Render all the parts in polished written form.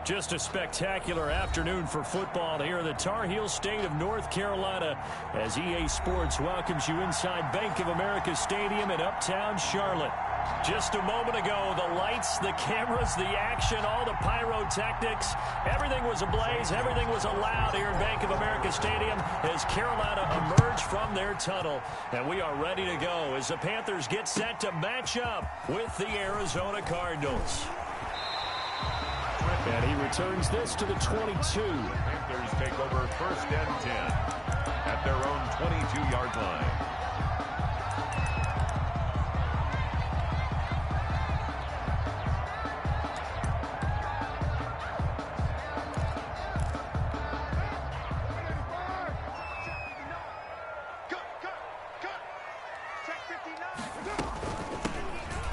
Just a spectacular afternoon for football here in the Tar Heel state of North Carolina as EA Sports welcomes you inside Bank of America Stadium in Uptown Charlotte. Just a moment ago, the lights, the cameras, the action, all the pyrotechnics, everything was ablaze, everything was allowed here in Bank of America Stadium as Carolina emerged from their tunnel. And we are ready to go as the Panthers get set to match up with the Arizona Cardinals. And he returns this to the 22. Panthers take over 1st and 10 at their own 22-yard line.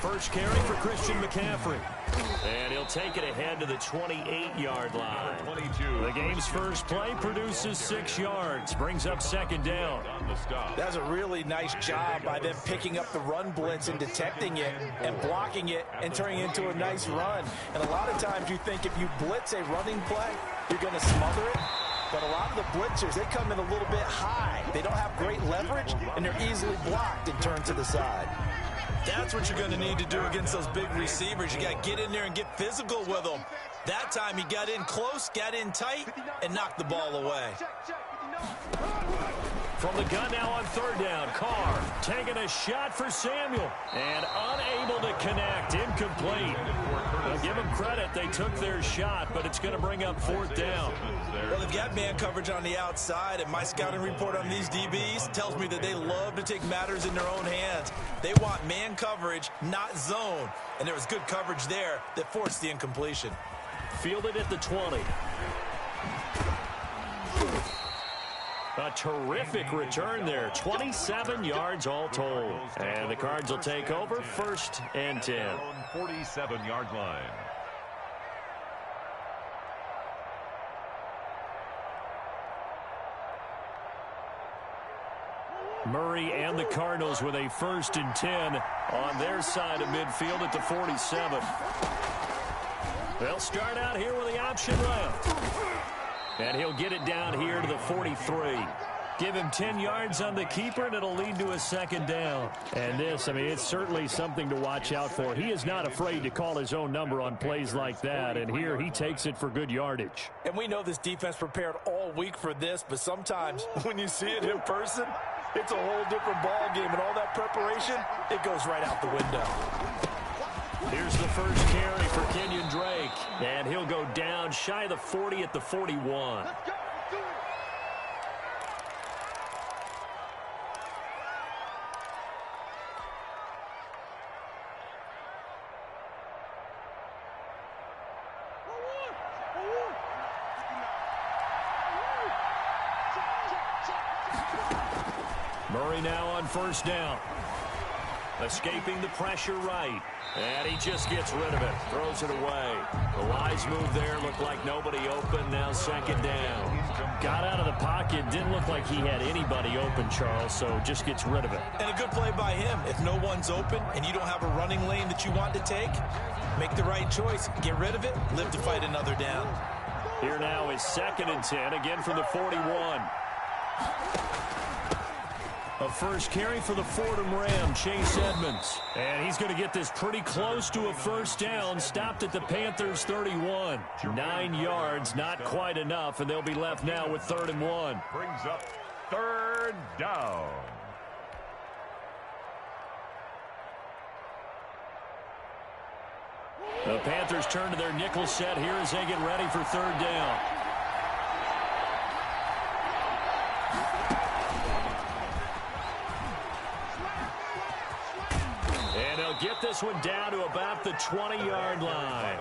First carry for Christian McCaffrey. And he'll take it ahead to the 28-yard line. The game's first play produces 6 yards. Brings up 2nd down. That's a really nice job by them picking up the run blitz and detecting it and blocking it and turning it into a nice run. And a lot of times you think if you blitz a running play, you're going to smother it. But a lot of the blitzers, they come in a little bit high. They don't have great leverage, and they're easily blocked and turned to the side. That's what you're going to need to do against those big receivers. You got to get in there and get physical with them. That time he got in close, got in tight, and knocked the ball away. From the gun now on 3rd down, Carr taking a shot for Samuel and unable to connect, incomplete. Well, give them credit, they took their shot, but it's going to bring up 4th down. Well, they've got man coverage on the outside, and my scouting report on these DBs tells me that they love to take matters in their own hands. They want man coverage, not zone, and there was good coverage there that forced the incompletion. Fielded at the 20. A terrific return there. 27 yards all told. And the Cards will take over 1st and 10. 47-yard line. Murray and the Cardinals with a 1st and 10 on their side of midfield at the 47. They'll start out here with the option left. And he'll get it down here to the 43. Give him 10 yards on the keeper, and it'll lead to a 2nd down. And this, I mean, it's certainly something to watch out for. He is not afraid to call his own number on plays like that, and here he takes it for good yardage. And we know this defense prepared all week for this, but sometimes when you see it in person, it's a whole different ball game, and all that preparation, it goes right out the window. Here's the first carry for Kenyon Drake, and he'll go down shy of the 40 at the 41. Murray now on 1st down. Escaping the pressure right. And he just gets rid of it. Throws it away. The wise move there. Looked like nobody open. Now 2nd down. Got out of the pocket. Didn't look like he had anybody open, Charles, so just gets rid of it. And a good play by him. If no one's open and you don't have a running lane that you want to take, make the right choice. Get rid of it. Live to fight another down. Here now is 2nd and 10. Again from the 41. A first carry for the Fordham Ram, Chase Edmonds. And he's going to get this pretty close to a 1st down. Stopped at the Panthers 31. 9 yards, not quite enough, and they'll be left now with 3rd and 1. Brings up 3rd down. The Panthers turn to their nickel set here as they get ready for 3rd down. Get this one down to about the 20-yard line.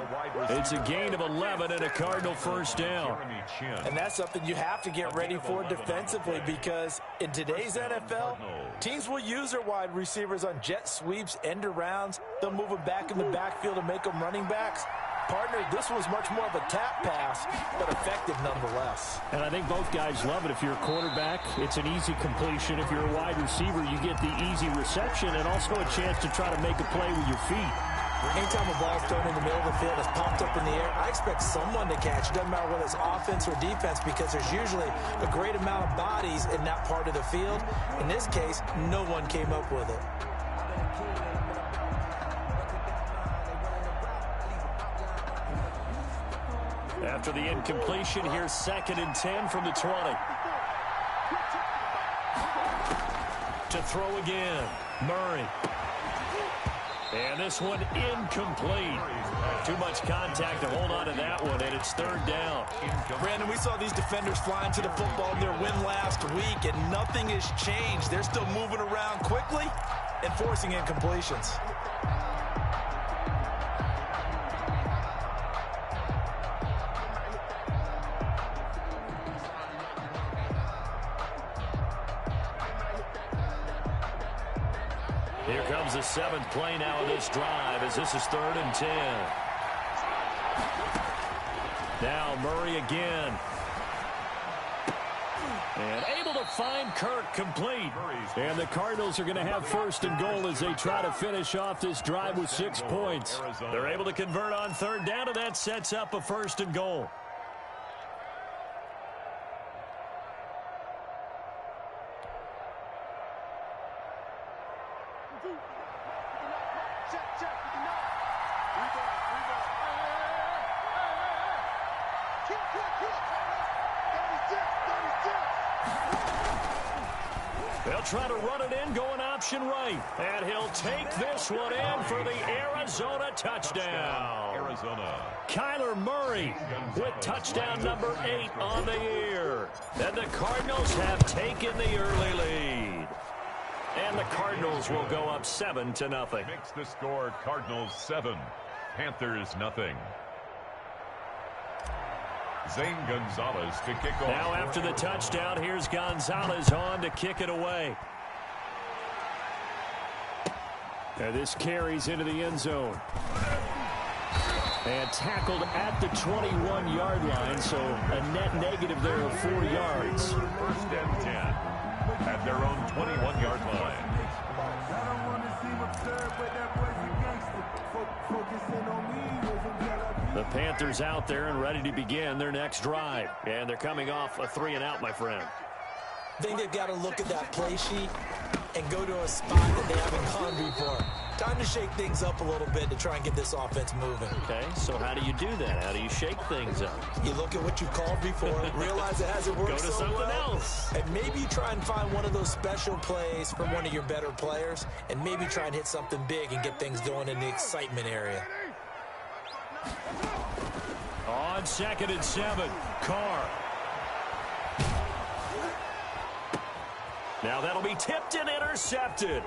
It's a gain of 11 and a Cardinal 1st down. And that's something you have to get ready for defensively because in today's NFL, teams will use their wide receivers on jet sweeps, end arounds. They'll move them back in the backfield and make them running backs. Partner, this was much more of a tap pass, but effective nonetheless. And I think both guys love it. If you're a quarterback, it's an easy completion. If you're a wide receiver, you get the easy reception and also a chance to try to make a play with your feet. Anytime a ball's thrown in the middle of the field, it's popped up in the air, I expect someone to catch. It doesn't matter whether it's offense or defense, because there's usually a great amount of bodies in that part of the field. In this case, no one came up with it. After the incompletion, here's 2nd and 10 from the 20. To throw again, Murray. And this one incomplete. Too much contact to hold on to that one, and it's 3rd down. Brandon, we saw these defenders flying to the football in their win last week, and nothing has changed. They're still moving around quickly and forcing incompletions. Here comes the 7th play now of this drive, as this is 3rd and 10. Now Murray again. And able to find Kirk complete. And the Cardinals are going to have 1st and goal as they try to finish off this drive with 6 points. They're able to convert on 3rd down, and that sets up a 1st and goal. They'll try to run it in, going option right. And he'll take this one in for the Arizona touchdown. Arizona. Kyler Murray with touchdown number 8 on the year. And the Cardinals have taken the early lead. And the Cardinals will go up 7-0. Makes the score Cardinals 7, Panthers nothing. Zane Gonzalez to kick off. Now after the touchdown, here's Gonzalez on to kick it away. And this carries into the end zone. And tackled at the 21-yard line, so a net negative there of 4 yards. 1st and 10 at their own 21-yard line. The Panthers out there and ready to begin their next drive. And they're coming off a 3-and-out, my friend. I think they've got to look at that play sheet and go to a spot that they haven't gone before. Time to shake things up a little bit to try and get this offense moving. Okay, so how do you do that? How do you shake things up? You look at what you called before, realize it hasn't worked Go to so something well, else. and maybe try and find one of those special plays from one of your better players, and maybe try and hit something big and get things going in the excitement area. On 2nd and 7, Carr. Now that'll be tipped and intercepted.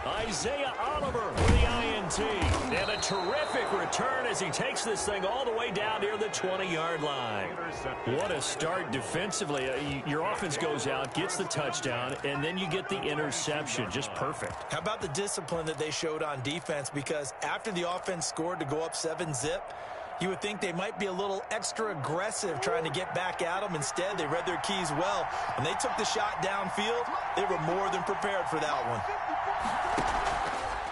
Isaiah Oliver with the INT. And a terrific return as he takes this thing all the way down near the 20-yard line. What a start defensively. Your offense goes out, gets the touchdown, and then you get the interception. Just perfect. How about the discipline that they showed on defense? Because after the offense scored to go up 7-zip, you would think they might be a little extra aggressive trying to get back at them. Instead, they read their keys well. When they took the shot downfield, they were more than prepared for that one.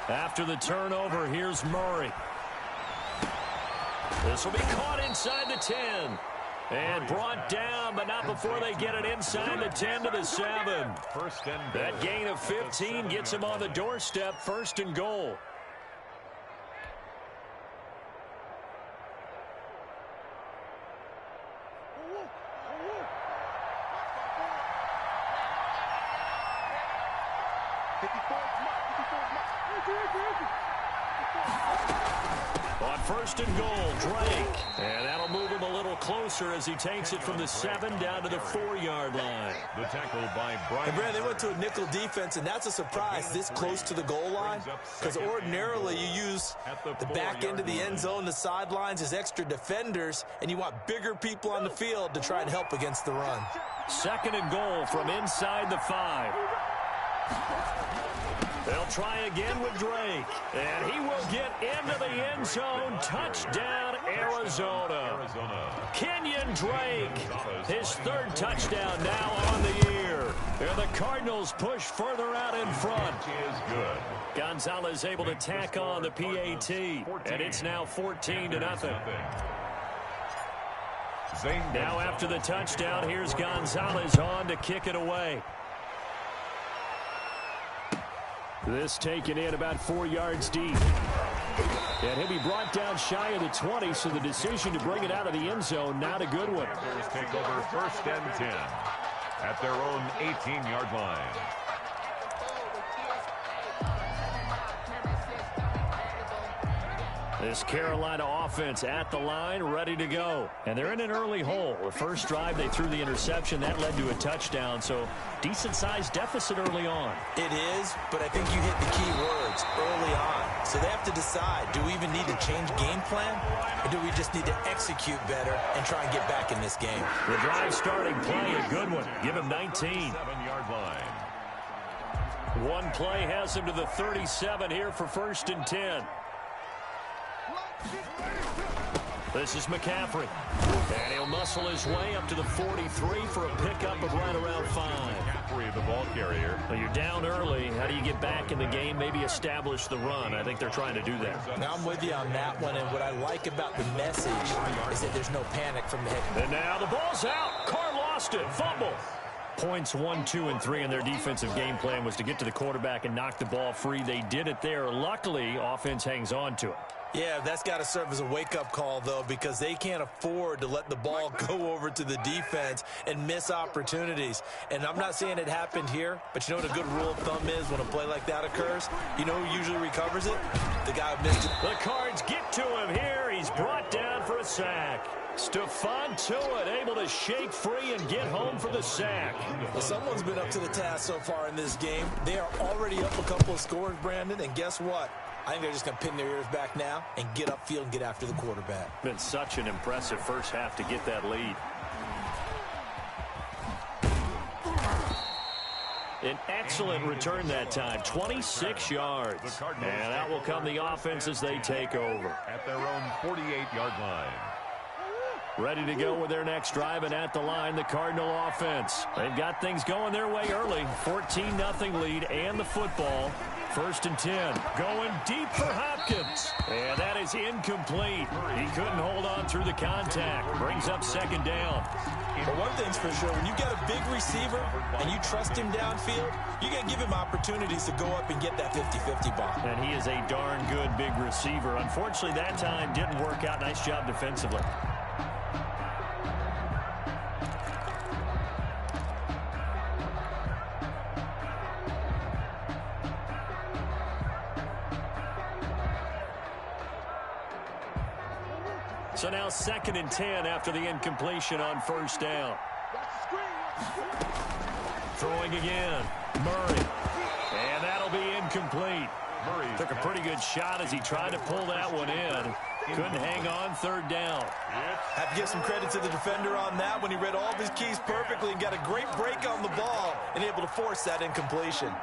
After the turnover, here's Murray. This will be caught inside the 10. And brought down, but not before they get it inside the 10 to the 7. 1st and That gain of 15 gets him on the doorstep, 1st and goal. On 1st and goal, Drake. And that'll move him a little closer as he takes it from the 7 down to the 4-yard line. the tackle by Brian. And Brad, they went to a nickel defense, and that's a surprise this close to the goal line, because ordinarily you use the back end of the end zone, the sidelines as extra defenders, and you want bigger people on the field to try and help against the run. 2nd and goal from inside the 5. They'll try again with Drake, and he will get into the end zone. Touchdown, Arizona. Kenyon Drake, his third touchdown now on the year. And the Cardinals push further out in front. Gonzalez able to tack on the PAT, and it's now 14-0. Now after the touchdown, here's Gonzalez on to kick it away. This taken in about 4 yards deep. And he'll be brought down shy of the 20, so the decision to bring it out of the end zone, not a good one. Panthers take over 1st and 10 at their own 18-yard line. This Carolina offense at the line, ready to go. And they're in an early hole. The first drive, they threw the interception. That led to a touchdown, so decent-sized deficit early on. It is, but I think you hit the key words, early on. So they have to decide, do we even need to change game plan, or do we just need to execute better and try and get back in this game? The drive starting play, a good one. Give him 19. 7-yard line. One play has him to the 37 here for 1st and 10. This is McCaffrey. And he'll muscle his way up to the 43 for a pickup of right around 5. McCaffrey, the ball carrier. Well, you're down early. How do you get back in the game, maybe establish the run? I think they're trying to do that. Now I'm with you on that one, and what I like about the message is that there's no panic from the head. And now the ball's out. Carr lost it. Fumble. Points 1, 2, and 3 in their defensive game plan was to get to the quarterback and knock the ball free. They did it there. Luckily, offense hangs on to it. Yeah, that's got to serve as a wake-up call, though, because they can't afford to let the ball go over to the defense and miss opportunities. And I'm not saying it happened here, but you know what a good rule of thumb is when a play like that occurs? You know who usually recovers it? The guy who missed it. The Cards get to him here. He's brought down for a sack. Stephon Tuitt able to shake free and get home for the sack. Well, someone's been up to the task so far in this game. They are already up a couple of scores, Brandon, and guess what? I think they're just going to pin their ears back now and get upfield and get after the quarterback. Been such an impressive first half to get that lead. An excellent return that time, 26 yards. And out will come the offense as they take over. At their own 48-yard line. Ready to go with their next drive, and at the line, the Cardinal offense. They've got things going their way early. 14-0 lead and the football. 1st and 10. Going deep for Hopkins. And that is incomplete. He couldn't hold on through the contact. Brings up 2nd down. But one thing's for sure, when you've got a big receiver and you trust him downfield, you got to give him opportunities to go up and get that 50-50 ball. And he is a darn good big receiver. Unfortunately, that time didn't work out. Nice job defensively. So now 2nd and 10 after the incompletion on 1st down. Throwing again. Murray. And that'll be incomplete. Murray took a pretty good shot as he tried to pull that one in. Couldn't hang on 3rd down. Have to give some credit to the defender on that when he read all of his keys perfectly and got a great break on the ball and able to force that incompletion.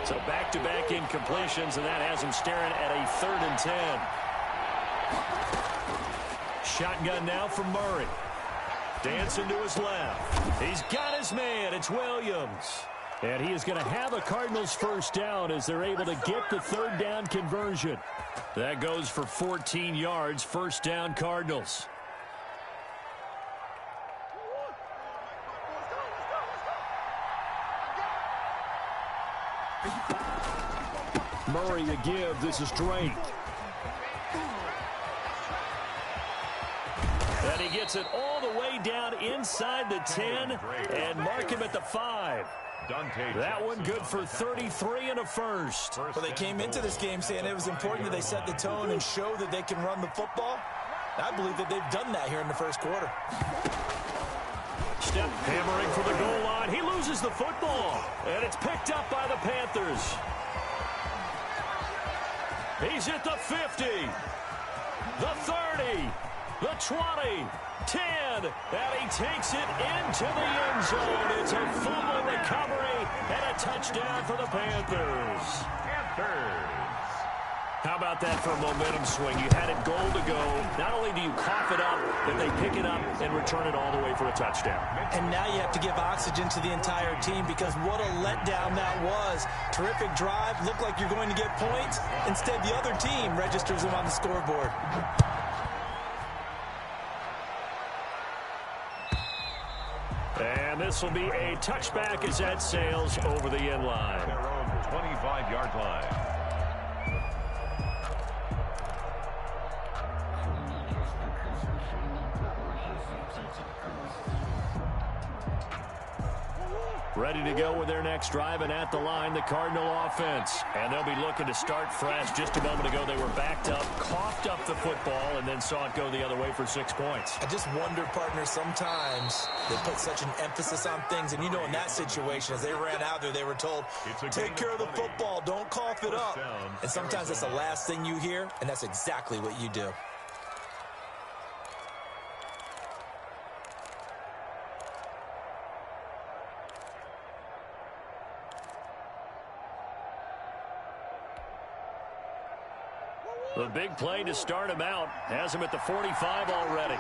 So back-to-back incompletions, and that has him staring at a 3rd and 10. Shotgun now from Murray. Dancing to his left. He's got his man. It's Williams. And he is going to have a Cardinals 1st down as they're able to get the 3rd down conversion. That goes for 14 yards. 1st down Cardinals. Murray to give. This is Drake. And he gets it all the way down inside the 10 and mark him at the 5. That one good for 33 and a 1st. Well, they came into this game saying it was important that they set the tone and show that they can run the football. I believe that they've done that here in the 1st quarter. Step hammering for the goal line. He loses the football. And it's picked up by the Panthers. He's at the 50, the 30, the 20, 10, and he takes it into the end zone. It's a fumble recovery and a touchdown for the Panthers. How about that for a momentum swing? You had it goal to go. Not only do you cough it up, but they pick it up and return it all the way for a touchdown. And now you have to give oxygen to the entire team because what a letdown that was. Terrific drive. Looked like you're going to get points. Instead, the other team registers them on the scoreboard. And this will be a touchback as that sails over the end line. Their own 25-yard line. Ready to go with their next drive, and at the line, the Cardinal offense. And they'll be looking to start fresh. Just a moment ago, they were backed up, coughed up the football, and then saw it go the other way for 6 points. I just wonder, partner, sometimes they put such an emphasis on things. And, you know, in that situation, as they ran out there, they were told, take care of the football, don't cough it up. And sometimes that's the last thing you hear, and that's exactly what you do. The big play to start him out. Has him at the 45 already.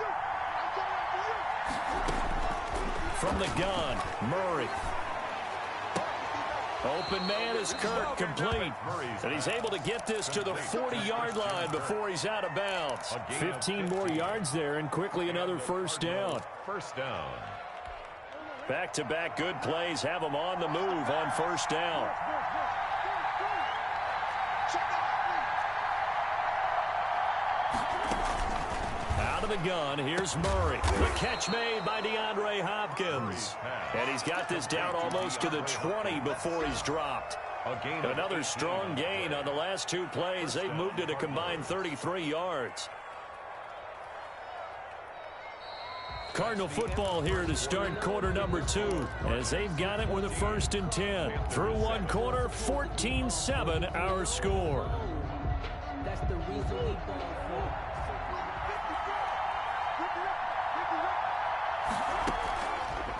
From the gun, Murray. Open man is Kirk, complete. And he's able to get this to the 40-yard line before he's out of bounds. 15 more yards there, and quickly another first down. First down. Back-to-back good plays have him on the move on first down. Out of the gun, here's Murray. The catch made by DeAndre Hopkins. And he's got this down almost to the 20 before he's dropped. Another strong gain on the last two plays. They've moved it a combined 33 yards. Cardinal football here to start quarter number 2, as they've got it with a 1st and 10. Through one quarter, 14-7 our score. That's the reason we ball for.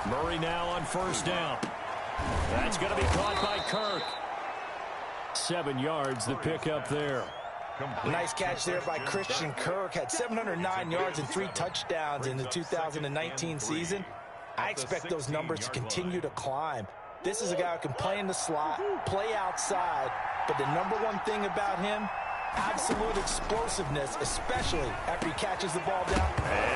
Murray now on first down. That's going to be caught by Kirk. 7 yards, the pickup there. Nice catch there by Christian Kirk. Had 709 yards and 3 touchdowns in the 2019 season. I expect those numbers to continue to climb. This is a guy who can play in the slot, play outside, but the number one thing about him, absolute explosiveness, especially after he catches the ball down.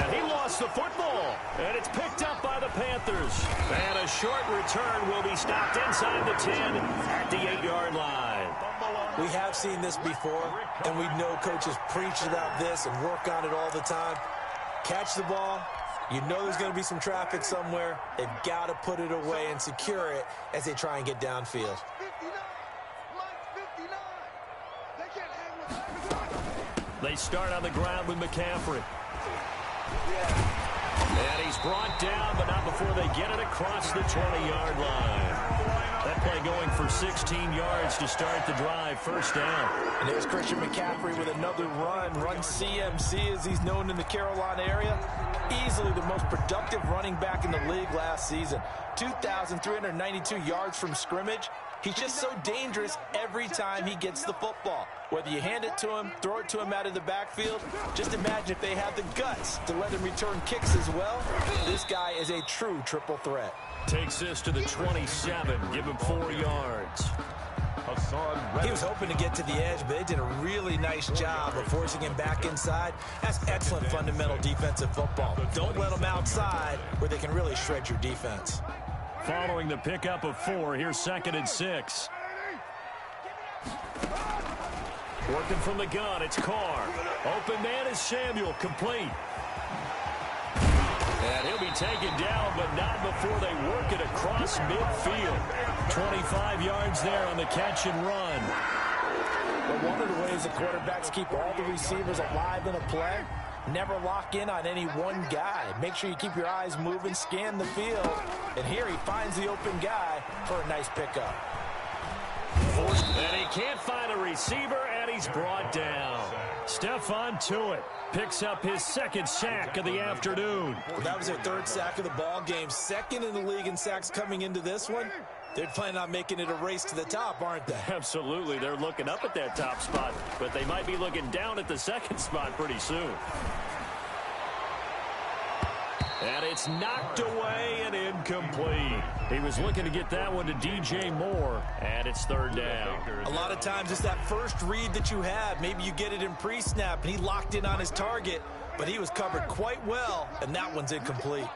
And he lost the football, and it's picked up by the Panthers. And a short return will be stopped inside the 10 at the 8-yard line. We have seen this before, and we know coaches preach about this and work on it all the time. Catch the ball. You know there's going to be some traffic somewhere. They've got to put it away and secure it as they try and get downfield. They start on the ground with McCaffrey. And he's brought down, but not before they get it across the 20-yard line. That play going for 16 yards to start the drive. First down. And there's Christian McCaffrey with another run CMC as he's known in the Carolina area. Easily the most productive running back in the league last season. 2,392 yards from scrimmage. He's just so dangerous every time he gets the football. Whether you hand it to him, throw it to him out of the backfield, just imagine if they have the guts to let him return kicks as well. This guy is a true triple threat. Takes this to the 27, give him 4 yards. He was hoping to get to the edge, but they did a really nice job of forcing him back inside. That's excellent fundamental defensive football. Don't let them outside where they can really shred your defense. Following the pickup of 4, here's 2nd and 6. Working from the gun, it's Carr. Open man is Samuel, complete. And he'll be taken down, but not before they work it across midfield. 25 yards there on the catch and run. But one of the ways the quarterbacks keep all the receivers alive in a play, never lock in on any one guy. Make sure you keep your eyes moving, scan the field. And here he finds the open guy for a nice pickup. And he can't find a receiver, and he's brought down. Stephon Tuitt picks up his second sack of the afternoon. Well, that was their third sack of the ball game. Second in the league in sacks coming into this one. They're planning on making it a race to the top, aren't they? Absolutely. They're looking up at that top spot, but they might be looking down at the second spot pretty soon. And it's knocked away and incomplete. He was looking to get that one to DJ Moore, and it's third down. A lot of times it's that first read that you have. Maybe you get it in pre-snap, and he locked in on his target, but he was covered quite well, and that one's incomplete.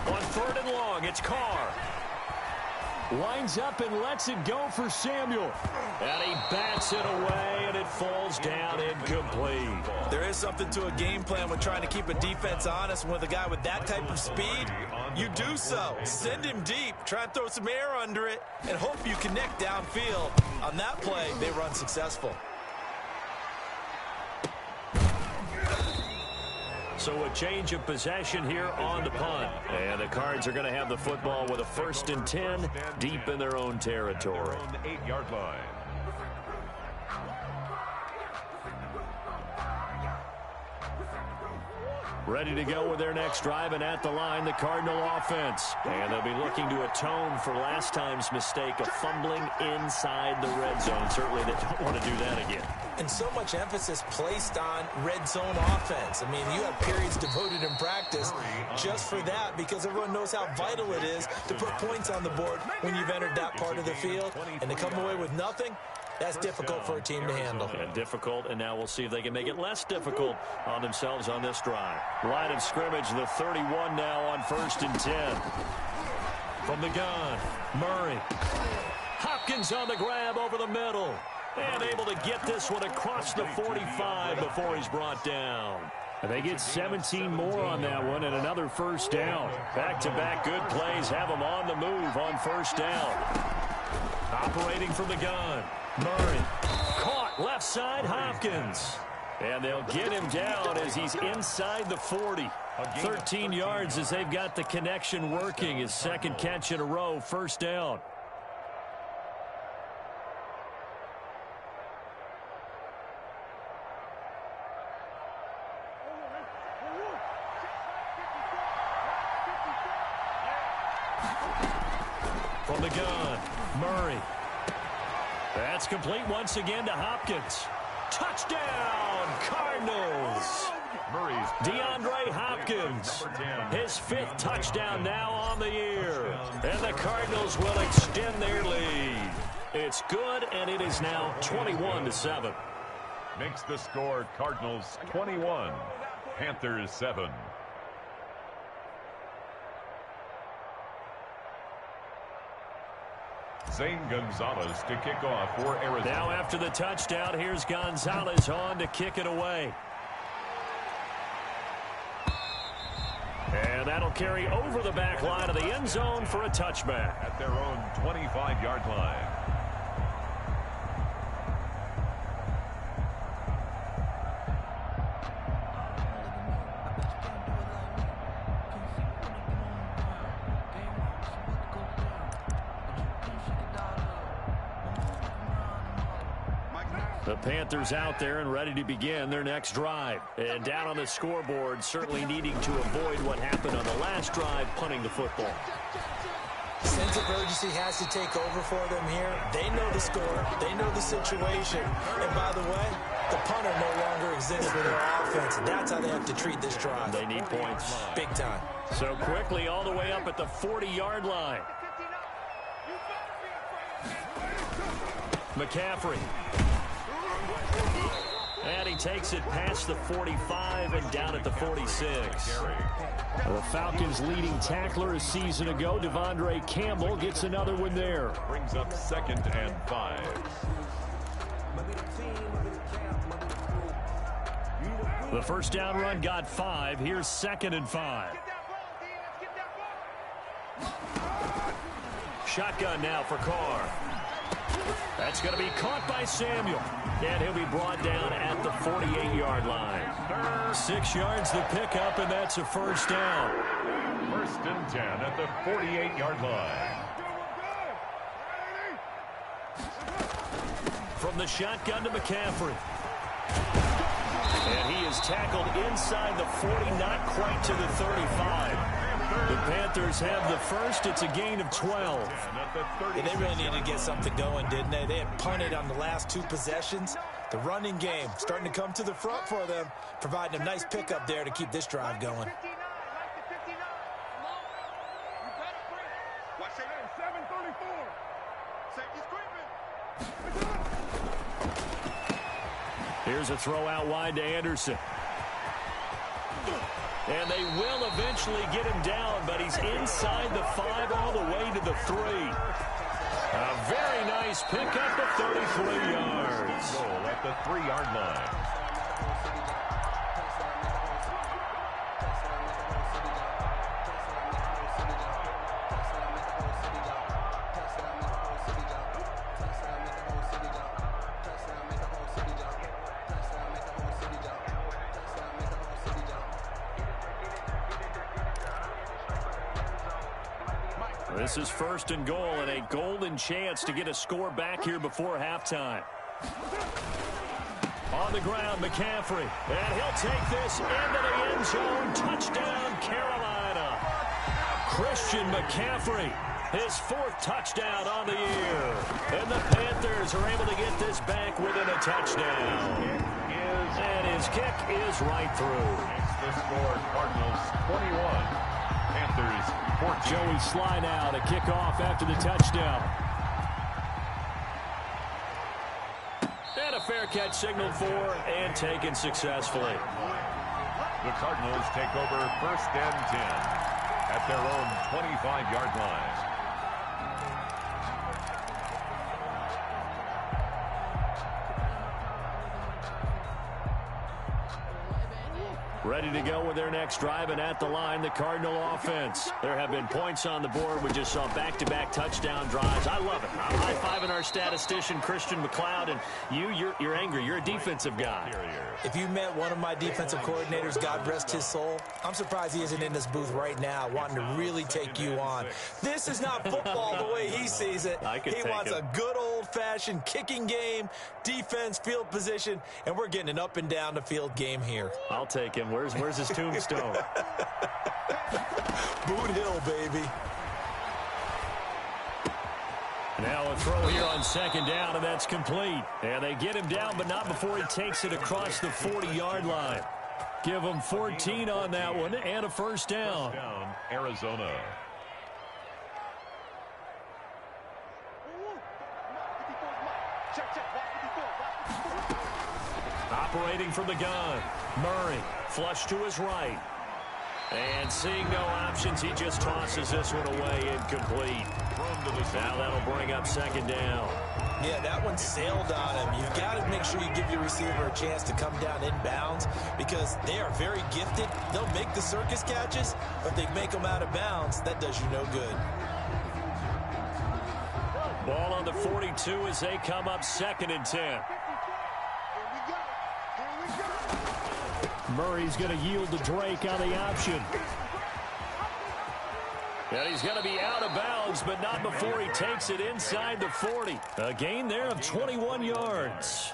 On third and long, it's Carr. Lines up and lets it go for Samuel. And he bats it away, and it falls down incomplete. There is something to a game plan with trying to keep a defense honest. With a guy with that type of speed, you do so. Send him deep, try and throw some air under it, and hope you connect downfield. On that play, they run successful. So a change of possession here on the punt. And the Cards are going to have the football with a 1st and 10 deep in their own territory. 8-yard line. Ready to go with their next drive, and at the line, the Cardinal offense. And they'll be looking to atone for last time's mistake of fumbling inside the red zone. Certainly they don't want to do that again. And so much emphasis placed on red zone offense. I mean, you have periods devoted in practice just for that, because everyone knows how vital it is to put points on the board when you've entered that part of the field. And to come away with nothing, that's difficult for a team to handle. And difficult, and now we'll see if they can make it less difficult on themselves on this drive. Line of scrimmage, the 31 now on 1st and 10. From the gun, Murray. Hopkins on the grab over the middle. And able to get this one across the 45 before he's brought down. And they get 17 more on that one and another first down. Back-to-back good plays have them on the move on first down. Operating from the gun. Murray caught left side, Hopkins. And they'll get him down as he's inside the 40. 13 yards as they've got the connection working. His second catch in a row, first down. From the gun, Murray. That's complete once again to Hopkins. Touchdown, Cardinals. Murray's DeAndre Hopkins, his 5th touchdown now on the year. And the Cardinals will extend their lead. It's good, and it is now 21-7. makes the score Cardinals 21, Panthers 7. Zane Gonzalez to kick off for Arizona. Now after the touchdown, here's Gonzalez on to kick it away. And that'll carry over the back line of the end zone for a touchback. At their own 25-yard line. The Panthers out there and ready to begin their next drive. And down on the scoreboard, certainly needing to avoid what happened on the last drive, punting the football. Sense of urgency has to take over for them here. They know the score. They know the situation. And by the way, the punter no longer exists for their offense. That's how they have to treat this drive. They need points. Big time. So quickly all the way up at the 40-yard line. McCaffrey. And he takes it past the 45 and down at the 46. The Falcons' leading tackler a season ago, Devondre Campbell, gets another one there. Brings up 2nd and 5. The first down run got 5. Here's 2nd and 5. Shotgun now for Carr. That's going to be caught by Samuel. And he'll be brought down at the 48-yard line. 6 yards the pickup, and that's a first down. 1st and 10 at the 48-yard line. from the shotgun to McCaffrey. And he is tackled inside the 40, not quite to the 35. The Panthers have the first. It's a gain of 12. Yeah, they really needed to get something going, didn't they? They had punted on the last 2 possessions. The running game starting to come to the front for them, providing a nice pickup there to keep this drive going. Here's a throw out wide to Anderson. And they will eventually get him down, but he's inside the 5 all the way to the 3. A very nice pickup of 33 yards. Goal at the 3-yard line. This is 1st and goal and a golden chance to get a score back here before halftime. On the ground, McCaffrey. And he'll take this into the end zone. Touchdown, Carolina. Christian McCaffrey, his 4th touchdown on the year. And the Panthers are able to get this back within a touchdown. And his kick is right through. Makes the score Cardinals 21. Panthers 14. Joey Sly now to kick off after the touchdown. And a fair catch signaled for and taken successfully. The Cardinals take over 1st and 10 at their own 25-yard line. Ready to go with their next drive, and at the line, the Cardinal offense. There have been points on the board. We just saw back-to-back touchdown drives. I love it. I'm high-fiving our statistician, Christian McLeod, and you're angry. You're a defensive guy. If you met one of my defensive coordinators, God rest his soul, I'm surprised he isn't in this booth right now wanting to really take you on. This is not football the way he sees it. He wants a good old-fashioned kicking game, defense, field position, and we're getting an up-and-down-the-field game here. I'll take him. Where's his tombstone? Boot Hill, baby. Now a throw here on 2nd down, and that's complete. And they get him down, but not before he takes it across the 40-yard line. Give him 14 on that one and a 1st down. 1st down, Arizona. Operating from the gun, Murray, flush to his right. And seeing no options, he just tosses this one away, incomplete. Now that'll bring up 2nd down. Yeah, that one sailed on him. You've got to make sure you give your receiver a chance to come down inbounds because they are very gifted. They'll make the circus catches, but if they make them out of bounds, that does you no good. Ball on the 42 as they come up 2nd and 10. Murray's going to yield to Drake on the option. And he's going to be out of bounds, but not before he takes it inside the 40. A gain there of 21 yards.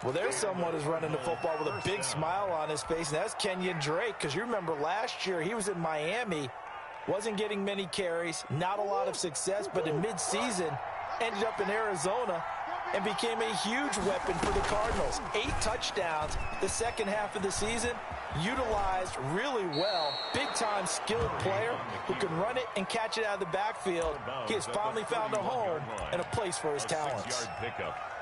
Well, there's someone who's running the football with a big smile on his face, and that's Kenyon Drake, because you remember last year he was in Miami, wasn't getting many carries, not a lot of success, but in midseason ended up in Arizona and became a huge weapon for the Cardinals. 8 touchdowns the second half of the season, utilized really well. Big-time skilled player who can run it and catch it out of the backfield. He has finally found a home and a place for his talents.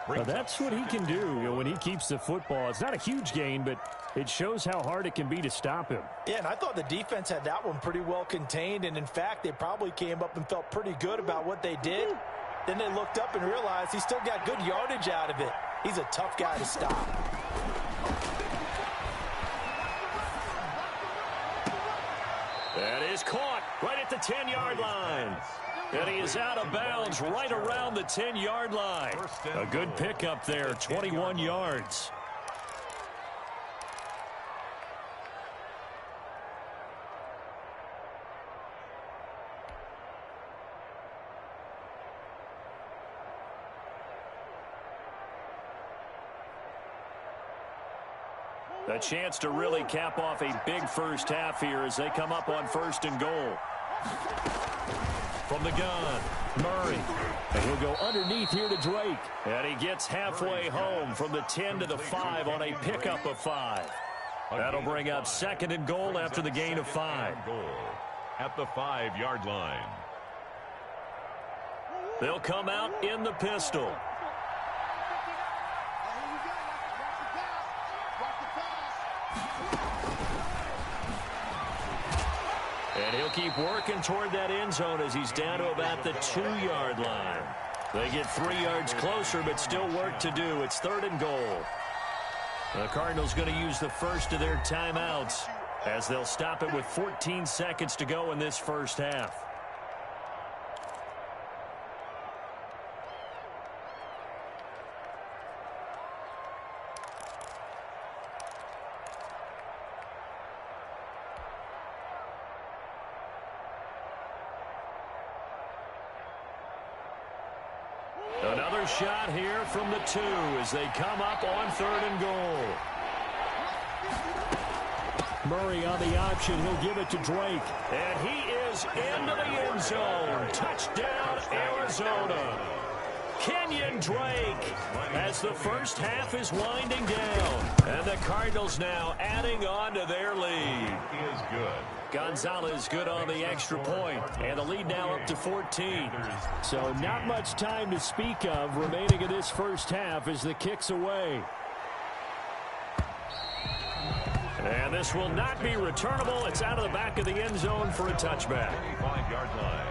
Well, that's what he can do when he keeps the football. It's not a huge gain, but it shows how hard it can be to stop him. Yeah, and I thought the defense had that one pretty well contained, and in fact, they probably came up and felt pretty good about what they did. Then they looked up and realized he still got good yardage out of it. He's a tough guy to stop. That is caught right at the 10-yard line. And he is out of bounds right around the 10-yard line. A good pickup there, 21 yards. A chance to really cap off a big first half here as they come up on 1st and goal. From the gun, Murray. And he'll go underneath here to Drake. And he gets halfway home from the 10 to the 5 on a pickup of 5. That'll bring up 2nd and goal after the gain of 5. At the 5-yard line. They'll come out in the pistol. And he'll keep working toward that end zone as he's down to about the 2-yard line. They get 3 yards closer, but still work to do. It's 3rd and goal. The Cardinals going to use the first of their timeouts as they'll stop it with 14 seconds to go in this first half. Another shot here from the 2 as they come up on 3rd and goal. Murray on the option. He'll give it to Drake. And he is into the end zone. Touchdown, Arizona. Kenyon Drake as the first half is winding down. And the Cardinals now adding on to their lead. He is good. Gonzalez good on the extra point. And the lead now up to 14. So not much time to speak of remaining in this first half as the kick's away. And this will not be returnable. It's out of the back of the end zone for a touchback. 25-yard line.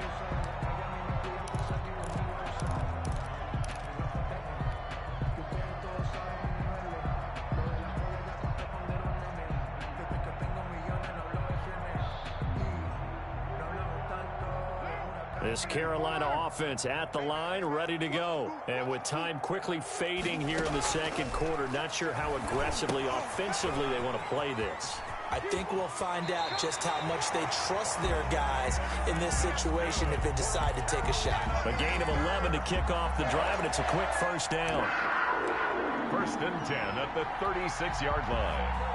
This Carolina offense at the line, ready to go. And with time quickly fading here in the second quarter, not sure how aggressively, offensively they want to play this. I think we'll find out just how much they trust their guys in this situation if they decide to take a shot. A gain of 11 to kick off the drive, and it's a quick first down. 1st and 10 at the 36-yard line.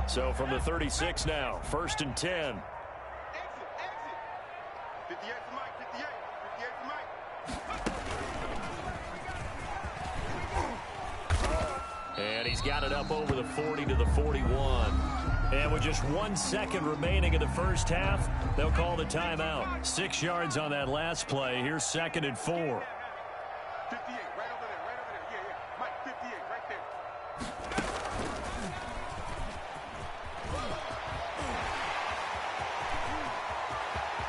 So from the 36 now, 1st and 10. And he's got it up over the 40 to the 41. And with just 1 second remaining in the first half, they'll call the timeout. 6 yards on that last play. Here's 2nd and 4.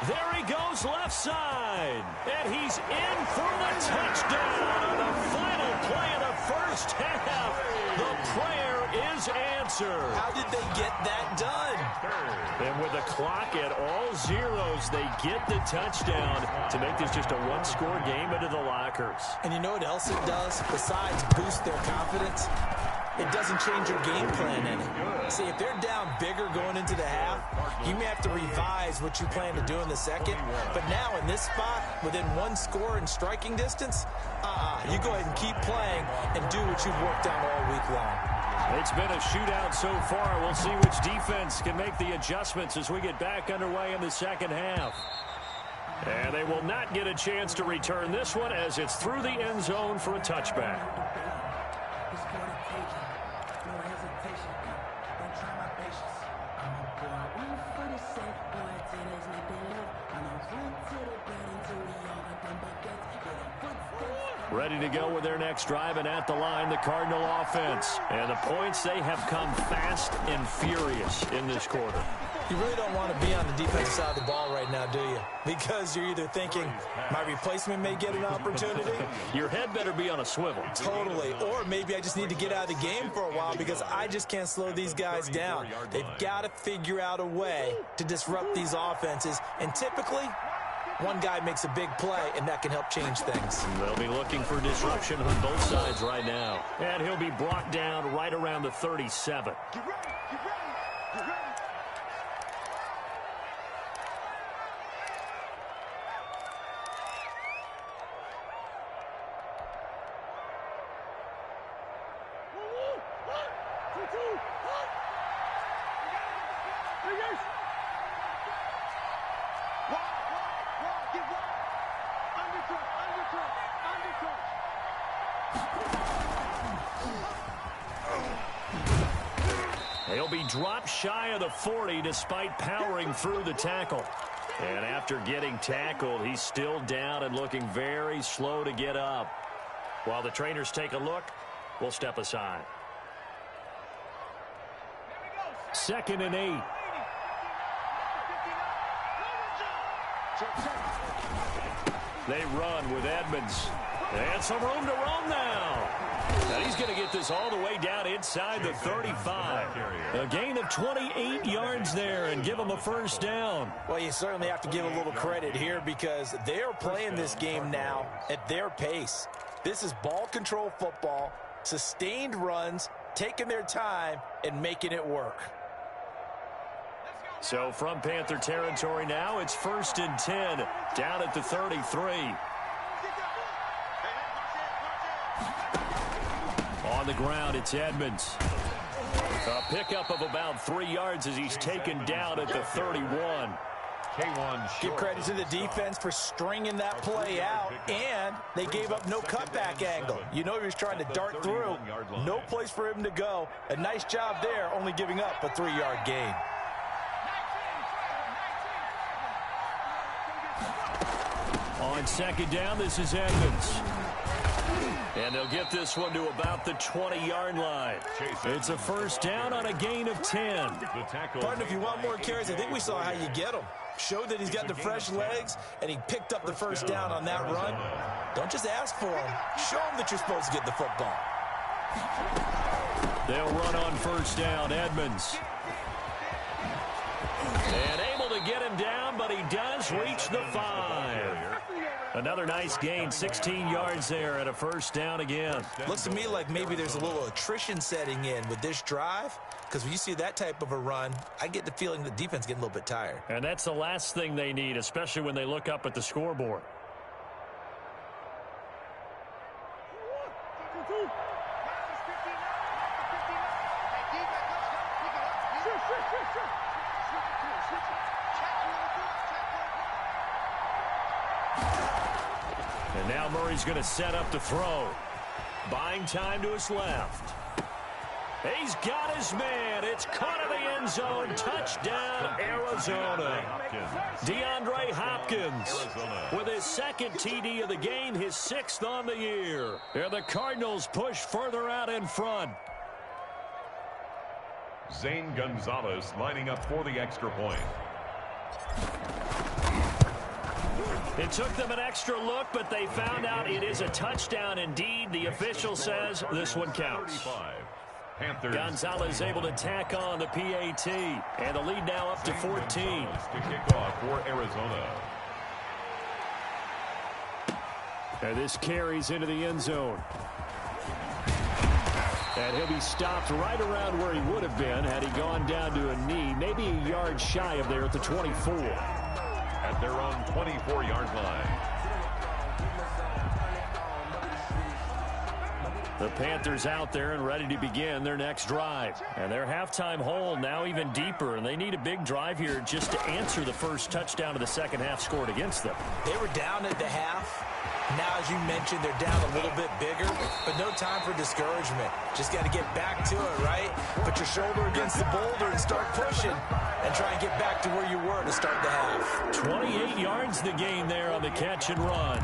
There he goes left side. And he's in for the touchdown on the final play of the first half. The prayer is answered. How did they get that done? And with the clock at all zeros, they get the touchdown to make this just a one-score game into the lockers. And you know what else it does? Besides boost their confidence, it doesn't change your game plan any. See, if they're down bigger going into the half, you may have to revise what you plan to do in the second. But now in this spot, within one score in striking distance, you go ahead and keep playing and do what you've worked on all week long. It's been a shootout so far. We'll see which defense can make the adjustments as we get back underway in the second half. And they will not get a chance to return this one as it's through the end zone for a touchback. Ready to go with their next drive, and at the line, the Cardinal offense. And the points, they have come fast and furious in this quarter. You really don't want to be on the defensive side of the ball right now, do you? Because you're either thinking, my replacement may get an opportunity. Your head better be on a swivel. Totally. Or maybe I just need to get out of the game for a while because I just can't slow these guys down. They've got to figure out a way to disrupt these offenses. And typically, One guy makes a big play, and that can help change things. They'll be looking for disruption on both sides right now. And he'll be brought down right around the 37. Get ready, get ready, get ready. He'll be dropped shy of the 40 despite powering through the tackle. And after getting tackled, he's still down and looking very slow to get up. While the trainers take a look, we'll step aside. 2nd and 8. They run with Edmonds. And some room to roam now. And he's going to get this all the way down inside the 35. A gain of 28 yards there and give him a first down. Well, you certainly have to give a little credit here because they're playing this game now at their pace. This is ball control football, sustained runs, taking their time, and making it work. So from Panther territory now, it's 1st and 10 down at the 33. On the ground, it's Edmonds. A pickup of about 3 yards as he's taken down at the 31. Give credit to the defense for stringing that play out, and they gave up no cutback angle. You know he was trying to dart through. No place for him to go. A nice job there, only giving up a 3-yard gain. On 2nd down, this is Edmonds. And they'll get this one to about the 20-yard line. It's a first down on a gain of 10. Partner, if you want more carries, I think we saw how you get them. Showed that he's got the fresh legs, and he picked up the first down on that run. Don't just ask for him. Show him that you're supposed to get the football. They'll run on first down, Edmonds. And able to get him down, but he does reach the 5. Another nice gain, 16 yards there and a first down again. Looks to me like maybe there's a little attrition setting in with this drive, because when you see that type of a run, I get the feeling the defense getting a little bit tired. And that's the last thing they need, especially when they look up at the scoreboard. And now Murray's going to set up the throw. Buying time to his left. He's got his man. It's caught in the end zone. Touchdown, Arizona. DeAndre Hopkins with his 2nd TD of the game, his 6th on the year. And the Cardinals push further out in front. Zane Gonzalez lining up for the extra point. It took them an extra look, but they found out it is a touchdown indeed. The official says this one counts. Gonzalez able to tack on the PAT, and the lead now up to 14. To kick off for Arizona. And this carries into the end zone. And he'll be stopped right around where he would have been had he gone down to a knee, maybe a yard shy of there at the 24. At their own 24-yard line. The Panthers out there and ready to begin their next drive. And their halftime hole now even deeper, and they need a big drive here just to answer the first touchdown of the second half scored against them. They were down at the half. Now, as you mentioned, they're down a little bit bigger, but no time for discouragement. Just got to get back to it, right? Put your shoulder against the boulder and start pushing and try and get back to where you were to start the half. 28 yards the gain there on the catch and run.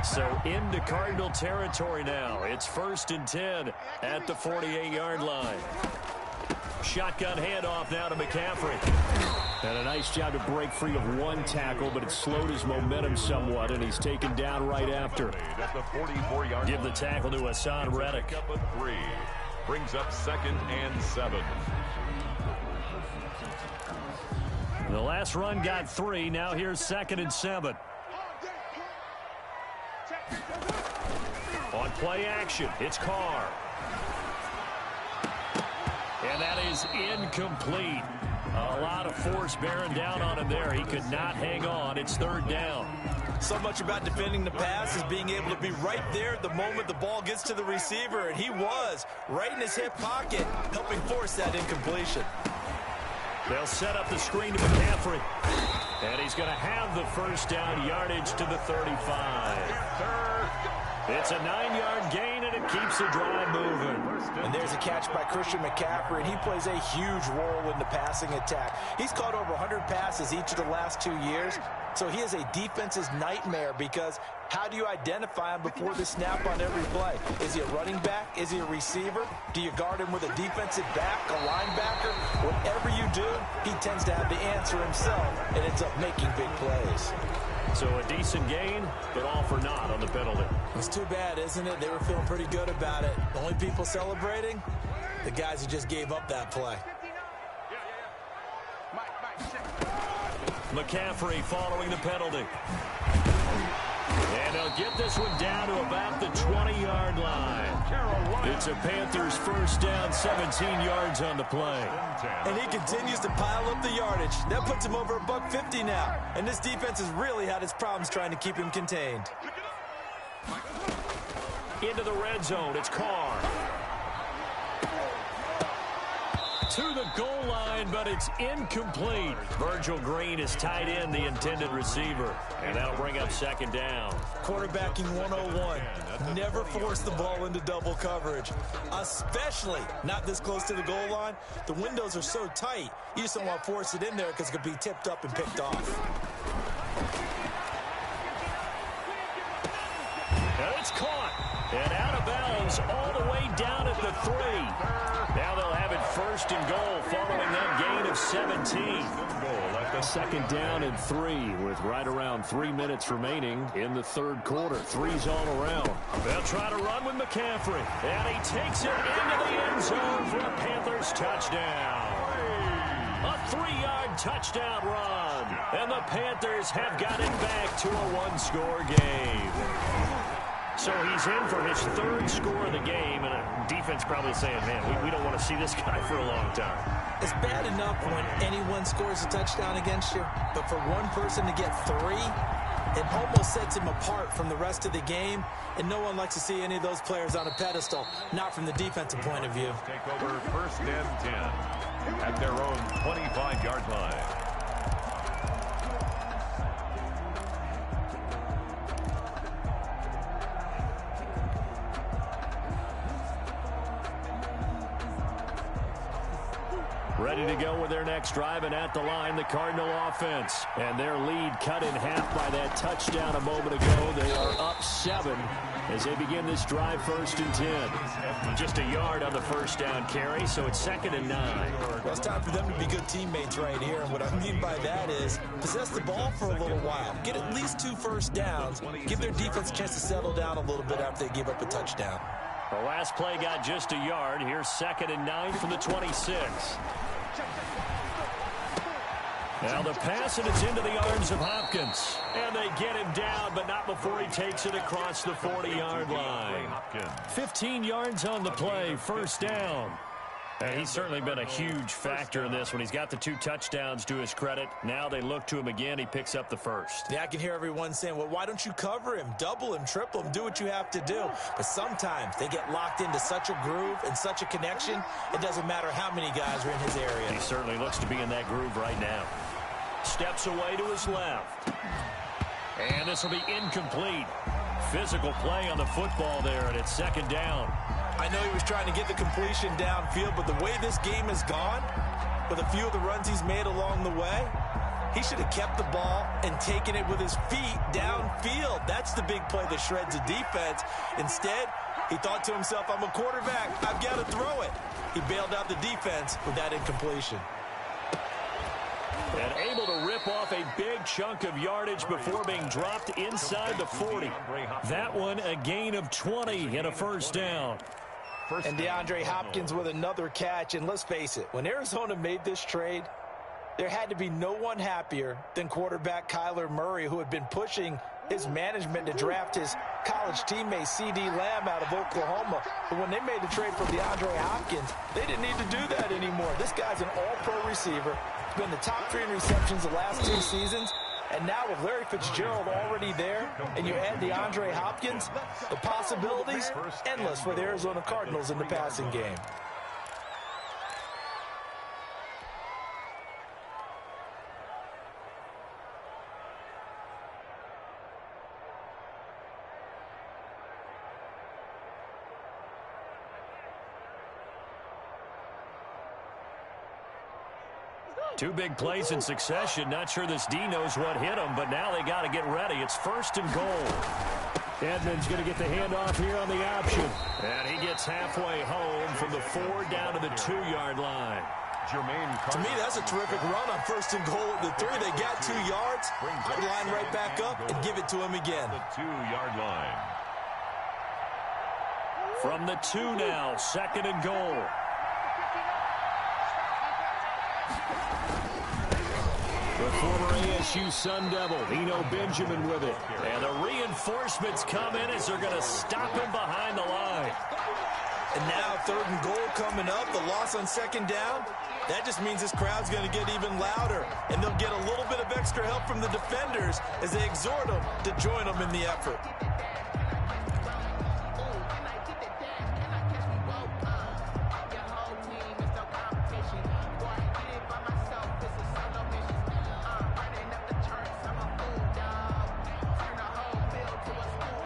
So into Cardinal territory now. It's 1st and 10 at the 48-yard line. Shotgun handoff now to McCaffrey. And a nice job to break free of one tackle, but it slowed his momentum somewhat, and he's taken down right after. Give the tackle to Hassan Reddick. Brings up 2nd and 7. The last run got 3. Now here's 2nd and 7. On play action, it's Carr. And that is incomplete. A lot of force bearing down on him there. He could not hang on. It's 3rd down. So much about defending the pass is being able to be right there at the moment the ball gets to the receiver, and he was right in his hip pocket, helping force that incompletion. They'll set up the screen to McCaffrey. And he's going to have the first down, yardage to the 35. It's a 9-yard gain, and it keeps the drive moving. And there's a catch by Christian McCaffrey, and he plays a huge role in the passing attack. He's caught over 100 passes each of the last 2 years, so he is a defense's nightmare because how do you identify him before the snap on every play? Is he a running back? Is he a receiver? Do you guard him with a defensive back, a linebacker? Whatever you do, he tends to have the answer himself and ends up making big plays. So a decent gain, but all for naught on the penalty. It's too bad, isn't it? They were feeling pretty good about it. The only people celebrating, the guys who just gave up that play. McCaffrey following the penalty. And they'll get this one down to about the 20-yard line. It's a Panthers first down, 17 yards on the play. And he continues to pile up the yardage. That puts him over $150 now. And this defense has really had its problems trying to keep him contained. Into the red zone, it's Carr. To the goal line, but it's incomplete. Virgil Green is tied in, the intended receiver. And that'll bring up 2nd down. Quarterbacking 101. Never force the ball into double coverage, especially not this close to the goal line. The windows are so tight, you just don't want to force it in there because it could be tipped up and picked off. And it's caught. And out of bounds all the way down at the 3. Now they'll have it 1st and goal following that gain of 17. 2nd down and 3 with right around 3 minutes remaining in the 3rd quarter. 3's all around. They'll try to run with McCaffrey. And he takes it into the end zone for a Panthers touchdown. A 3-yard touchdown run. And the Panthers have got it back to a 1-score game. So he's in for his 3rd score of the game, and a defense probably saying, man, we don't want to see this guy for a long time. It's bad enough when anyone scores a touchdown against you, but for one person to get 3, it almost sets him apart from the rest of the game, and no one likes to see any of those players on a pedestal, not from the defensive point of view. Take over 1st and 10 at their own 25-yard line. Ready to go with their next drive, and at the line, the Cardinal offense. And their lead cut in half by that touchdown a moment ago. They are up 7 as they begin this drive 1st and 10. Just a yard on the first down carry, so it's 2nd and 9. Well, it's time for them to be good teammates right here. And what I mean by that is possess the ball for a little while. Get at least 2 first downs. Give their defense a chance to settle down a little bit after they give up a touchdown. The last play got just a yard. Here's 2nd and 9 from the 26. Now the pass, and it's into the arms of Hopkins. And they get him down, but not before he takes it across the 40-yard line. 15 yards on the play, 1st down. And he's certainly been a huge factor in this when he's got the 2 touchdowns to his credit. Now they look to him again. He picks up the 1st. Yeah, I can hear everyone saying, well, why don't you cover him, double him, triple him, do what you have to do. But sometimes they get locked into such a groove and such a connection, it doesn't matter how many guys are in his area. He certainly looks to be in that groove right now. Steps away to his left. And this will be incomplete. Physical play on the football there, and it's 2nd down. I know he was trying to get the completion downfield, but the way this game has gone, with a few of the runs he's made along the way, he should have kept the ball and taken it with his feet downfield. That's the big play that shreds a defense. Instead, he thought to himself, I'm a quarterback. I've got to throw it. He bailed out the defense with that incompletion. And able to rip off a big chunk of yardage before being dropped inside the 40. That one a gain of 20 and a first down. And DeAndre Hopkins with another catch. And let's face it, when Arizona made this trade, there had to be no one happier than quarterback Kyler Murray, who had been pushing his management to draft his college teammate C.D. Lamb out of Oklahoma. But when they made the trade for DeAndre Hopkins, they didn't need to do that anymore. This guy's an all-pro receiver. He's been the top 3 in receptions the last 2 seasons. And now with Larry Fitzgerald already there, and you add DeAndre Hopkins, the possibilities endless for the Arizona Cardinals in the passing game. Two big plays in succession. Not sure this D knows what hit him, but now they got to get ready. It's 1st and goal. Edmonds going to get the handoff here on the option. And he gets halfway home from the 4 down to the 2-yard line. To me, that's a terrific run on 1st and goal at the 3. They got 2 yards. I'd line right back up and give it to him again. The 2-yard line. From the 2 now, 2nd and goal. The former ASU Sun Devil, Eno Benjamin with it. And the reinforcements come in as they're going to stop him behind the line. And now 3rd and goal coming up, the loss on 2nd down. That just means this crowd's going to get even louder. And they'll get a little bit of extra help from the defenders as they exhort them to join them in the effort.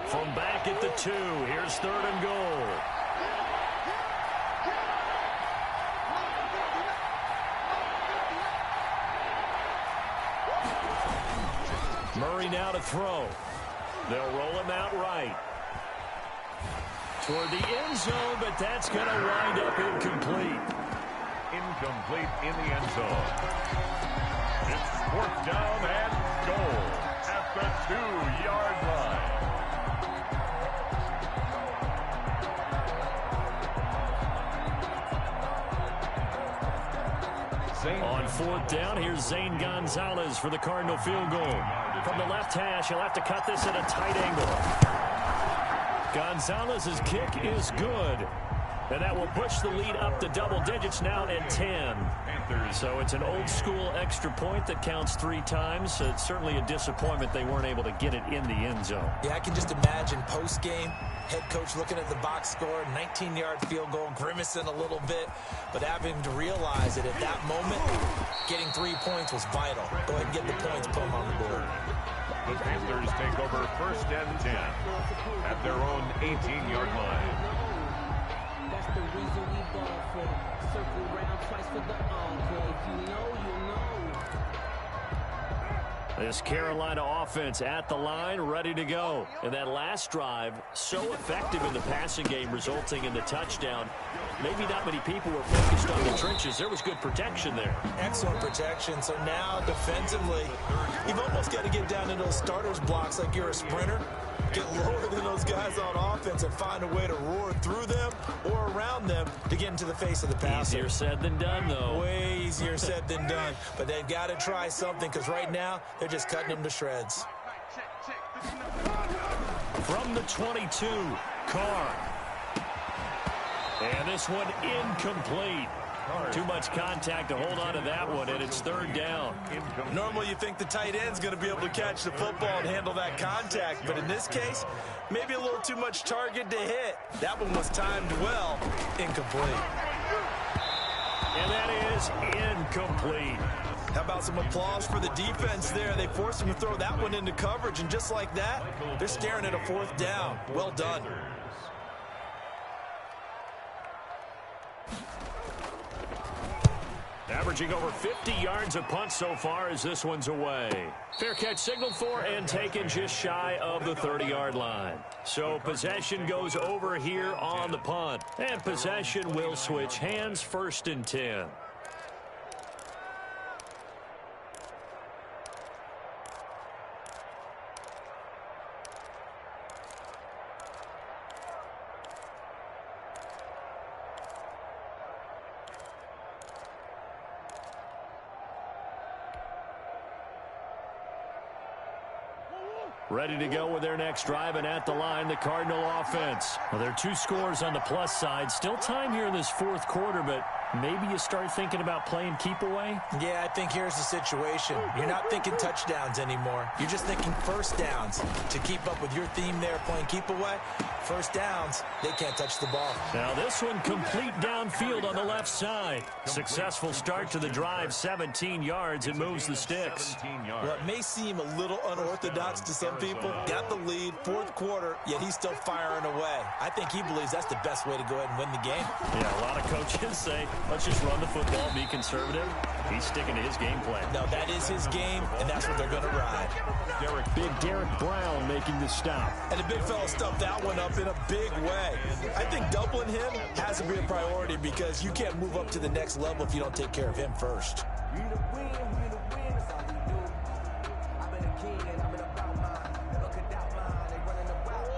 From back at the 2, here's 3rd and goal. Murray now to throw. They'll roll him out right. Toward the end zone, but that's going to wind up incomplete. Incomplete in the end zone. It's 4th down and goal at the 2-yard line. On 4th down, here's Zane Gonzalez for the Cardinal field goal. From the left hash, he'll have to cut this at a tight angle. Gonzalez's kick is good. And that will push the lead up to double digits now at 10. So it's an old-school extra point that counts 3 times. So it's certainly a disappointment they weren't able to get it in the end zone. Yeah, I can just imagine post-game, head coach looking at the box score, 19-yard field goal, grimacing a little bit, but having to realize that at that moment, getting 3 points was vital. Go ahead and get the points, put them on the board. The Panthers take over 1st and 10 at their own 18-yard line. That's the reason we ball for. Circle round twice for the encore. If you know, you know. This Carolina offense at the line, ready to go. And that last drive, so effective in the passing game, resulting in the touchdown. Maybe not many people were focused on the trenches. There was good protection there. Excellent protection. So now defensively, you've almost got to get down to those starters blocks like you're a sprinter. Get lower than those guys on offense and find a way to roar through them or around them to get into the face of the passer. Easier said than done, though. Way easier said than done. But they've got to try something because right now they're just cutting them to shreds. From the 22, Carr. And this one incomplete. Too much contact to hold on to that one, and it's 3rd down. Normally you think the tight end's going to be able to catch the football and handle that contact, but in this case, maybe a little too much target to hit. That one was timed well. Incomplete. And that is incomplete. How about some applause for the defense there? They forced him to throw that one into coverage, and just like that, they're staring at a 4th down. Well done. Averaging over 50 yards a punt so far as this one's away. Fair catch signaled for and taken just shy of the 30-yard line. So possession goes over here on the punt. And possession will switch hands, 1st and 10. Ready to go with their next drive, and at the line, the Cardinal offense. Well, there are 2 scores on the plus side. Still time here in this fourth quarter, but maybe you start thinking about playing keep away? Yeah, I think here's the situation. You're not thinking touchdowns anymore. You're just thinking first downs. To keep up with your theme there, playing keep away, first downs, they can't touch the ball. Now this one complete downfield on the left side. Successful start to the drive, 17 yards. It moves the sticks. Well, it may seem a little unorthodox to some people. Got the lead, fourth quarter, yet he's still firing away. I think he believes that's the best way to go ahead and win the game. Yeah, a lot of coaches say, let's just run the football, be conservative. He's sticking to his game plan. No, that is his game, and that's what they're going to ride. Big Derek Brown making the stop. And the big fella stuffed that one up in a big way. I think doubling him has to be a priority because you can't move up to the next level if you don't take care of him first.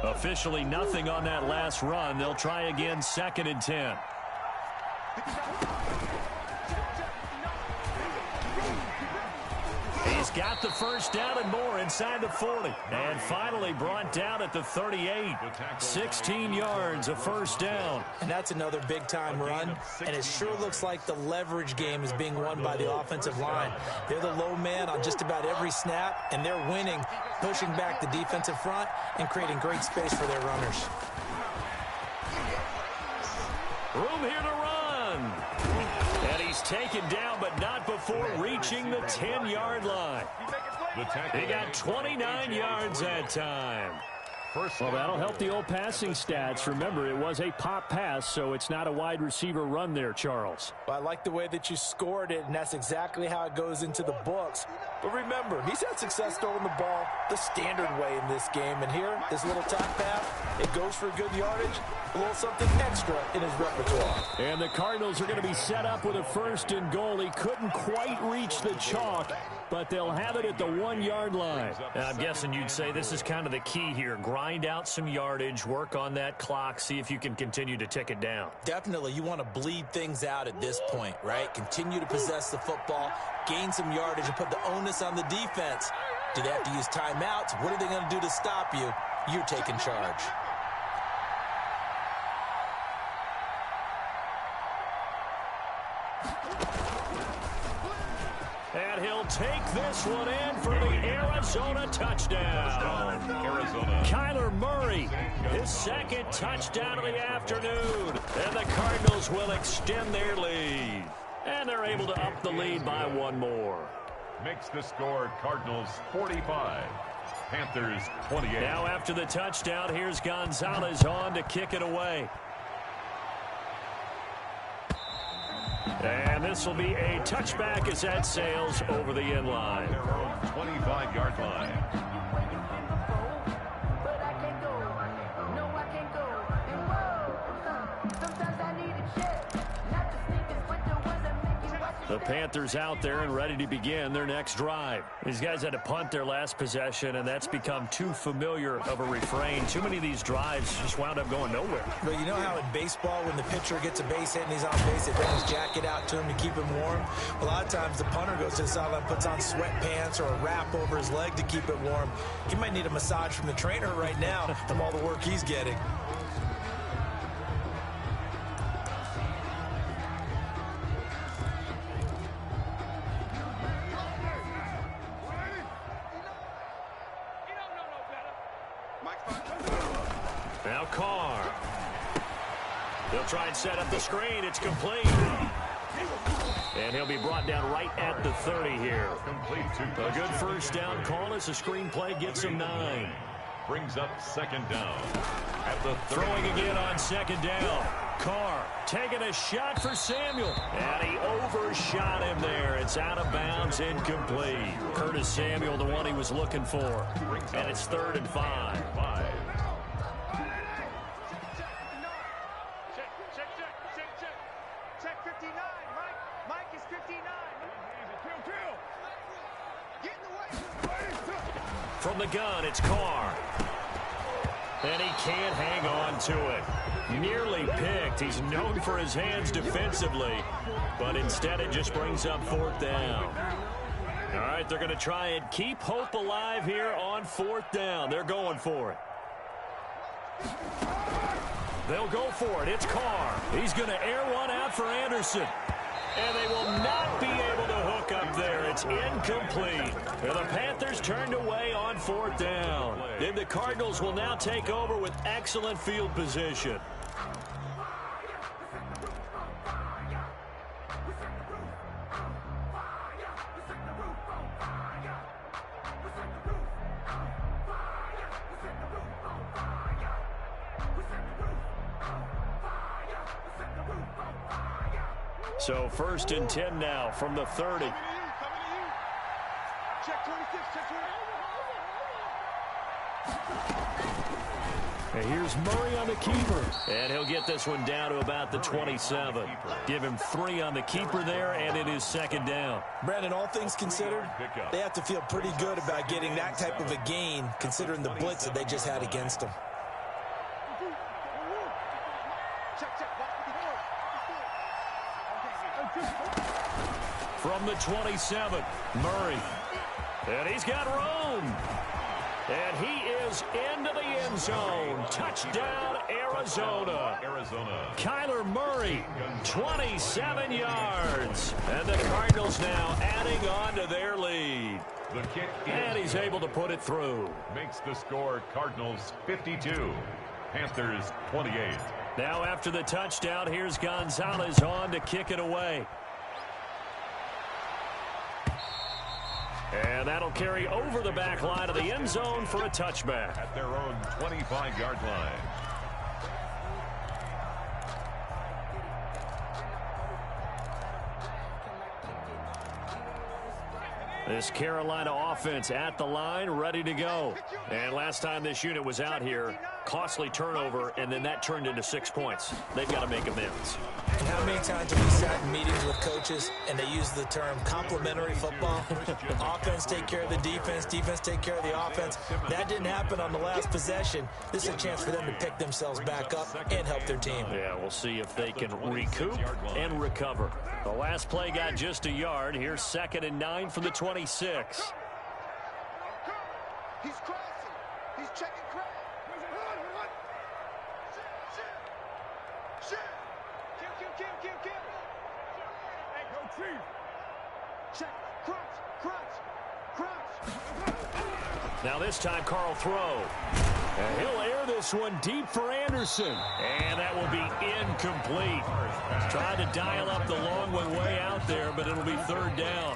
Officially nothing on that last run. They'll try again, 2nd and 10. He's got the first down and more inside the 40. And finally brought down at the 38. 16 yards, a first down. And that's another big-time run. And it sure looks like the leverage game is being won by the offensive line. They're the low man on just about every snap, and they're winning, pushing back the defensive front and creating great space for their runners. Room here to run. And he's taken down, but not before reaching the 10-yard line. He got 29 yards that time. Well, that'll help the old passing stats. Remember, it was a pop pass, so it's not a wide receiver run there, Charles. Well, I like the way that you scored it, and that's exactly how it goes into the books. But remember, he's had success throwing the ball the standard way in this game. And here, this little top pass, it goes for good yardage, a little something extra in his repertoire. And the Cardinals are going to be set up with a 1st and goal. He couldn't quite reach the chalk, but they'll have it at the 1-yard line. And I'm guessing you'd say this is kind of the key here. Grind out some yardage, work on that clock, see if you can continue to tick it down. Definitely, you want to bleed things out at this point, right? Continue to possess the football, gain some yardage, and put the onus on the defense. Do they have to use timeouts? What are they going to do to stop you? You're taking charge. And he'll take this one in for the Arizona touchdown. Kyler Murray, his 2nd touchdown of the afternoon. And the Cardinals will extend their lead. And they're able to up the lead by 1 more. Makes the score Cardinals 45, Panthers 28. Now after the touchdown, here's Gonzalez on to kick it away. And this will be a touchback as that sails over the end line. Their own 25-yard line. The Panthers out there and ready to begin their next drive. These guys had to punt their last possession, and that's become too familiar of a refrain. Too many of these drives just wound up going nowhere. But you know how in baseball, when the pitcher gets a base hit and he's on base, they bring his jacket out to him to keep him warm? A lot of times the punter goes to the sideline, puts on sweatpants or a wrap over his leg to keep it warm. He might need a massage from the trainer right now from all the work he's getting. Now Carr. He'll try and set up the screen. It's complete. And he'll be brought down right at the 30 here. A good first down call as the screen play gets him 9. Brings up 2nd down. At the 30. Throwing again on 2nd down. Carr taking a shot for Samuel. And he overshot him there. It's out of bounds, incomplete. Curtis Samuel, the one he was looking for. And it's 3rd and 5. Check 59, Mike. Mike is 59. Get in the way. From the gun, it's Carr. And he can't hang on to it. Nearly picked. He's known for his hands defensively, but instead it just brings up 4th down. All right, they're going to try and keep hope alive here on 4th down. They're going for it. They'll go for it. It's Carr. He's going to air one out for Anderson. And they will not be able to hook up there. It's incomplete. And the Panthers turned away on 4th down. Then the Cardinals will now take over with excellent field position. So 1st and 10 now from the 30. Check 26, check 26. And here's Murray on the keeper. And he'll get this one down to about the 27. Give him 3 on the keeper there, and it is 2nd down. Brandon, all things considered, they have to feel pretty good about getting that type of a gain, considering the blitz that they just had against them. From the 27, Murray. And he's got room. And he is into the end zone. Touchdown, Arizona. Kyler Murray, 27 yards. And the Cardinals now adding on to their lead. The kick And he's able to put it through. makes the score Cardinals 52, Panthers 28. Now after the touchdown, here's Gonzalez on to kick it away. And that'll carry over the back line of the end zone for a touchback. At their own 25-yard line. This Carolina offense at the line, ready to go. And last time this unit was out here, costly turnover, and then that turned into 6 points. They've got to make amends. And how many times have we sat in meetings with coaches and they use the term complementary football? Offense take care of the defense, defense take care of the offense. That didn't happen on the last possession. This is a chance for them to pick themselves back up and help their team. Yeah, we'll see if they can recoup and recover. The last play got just a yard. Here's 2nd and 9 from the 26. He's crossing. He's checking crack. Shit. Kill. Hey, go Chief. Check. Crunch. Now this time, Carl throw. And he'll air this one deep for Anderson. And that will be incomplete. Trying to dial up the long one way out there, but it'll be 3rd down.